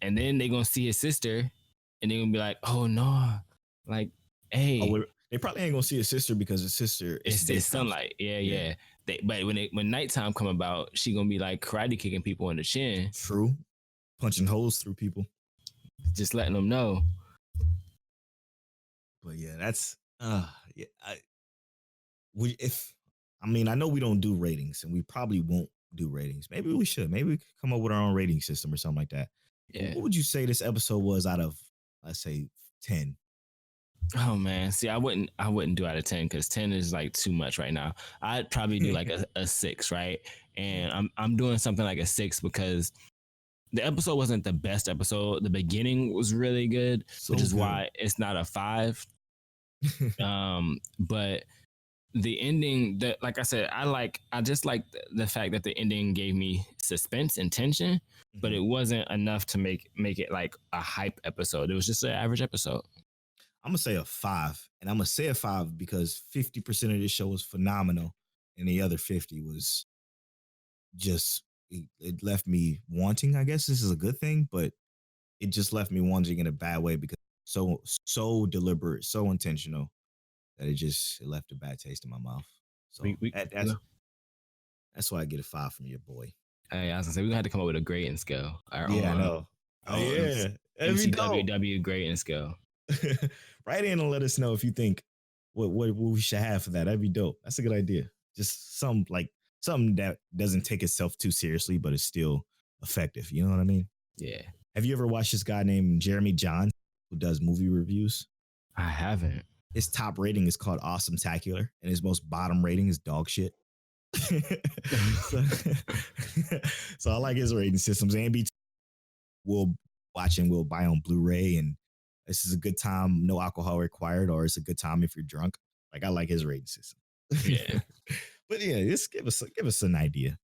then they're gonna see his sister, and they're gonna be like, "Oh no, like, hey." They probably ain't gonna see his sister because his sister it's sunlight. Yeah. But when nighttime come about, she gonna be like karate kicking people in the chin. True, punching holes through people. Just letting them know. But yeah, that's I know we don't do ratings, and we probably won't do ratings. Maybe we should. Maybe we could come up with our own rating system or something like that. Yeah. What would you say this episode was out of, let's say, 10? Oh man, see, I wouldn't do out of 10 because 10 is like too much right now. I'd probably do like a 6, right? And I'm doing something like a 6 because the episode wasn't the best episode. The beginning was really good, which is why it's not a 5. But the ending, that, like I said, I just like the fact that the ending gave me suspense and tension, but it wasn't enough to make it like a hype episode. It was just an average episode. I'm gonna say a 5, and I'm gonna say a 5 because 50% of this show was phenomenal, and the other 50 was just it left me wanting. I guess this is a good thing, but it just left me wanting in a bad way because so deliberate, so intentional that it left a bad taste in my mouth. So that's why I get a 5 from your boy. Hey, I was gonna say we had to come up with a grading scale. I know. MCWW grading scale. Write in and let us know if you think what we should have for that. That'd be dope. That's a good idea. Just something that doesn't take itself too seriously, but is still effective. You know what I mean? Yeah. Have you ever watched this guy named Jeremy John who does movie reviews? I haven't. His top rating is called Awesome-tacular, and his most bottom rating is dog shit. So I like his rating systems. And we'll watch and we'll buy on Blu-ray, and this is a good time, no alcohol required, or it's a good time if you're drunk. Like, I like his rating system. Yeah. But yeah, just give us an idea.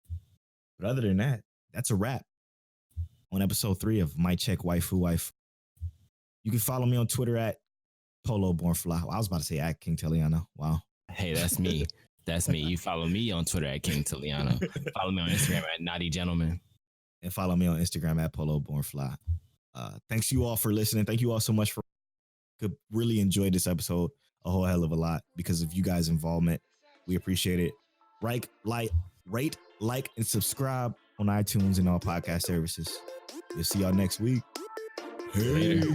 But other than that, that's a wrap on episode 3 of Mic Check Waifu. You can follow me on Twitter at Polo Born Fly. I was about to say at King Teliano. Wow. Hey, that's me. That's me. You follow me on Twitter at King Teliano. Follow me on Instagram at Naughty Gentleman. And follow me on Instagram at Polo Born Fly. Thanks you all for listening. Thank you all so much could really enjoy this episode a whole hell of a lot because of you guys' involvement. We appreciate it. Rate, like, and subscribe on iTunes and all podcast services. We'll see y'all next week. Later.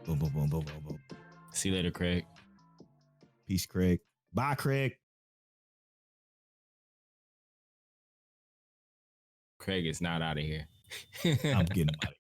Boom, boom, boom, boom, boom, boom. See you later, Craig. Peace, Craig. Bye, Craig. Craig is not out of here. I'm getting him out of here.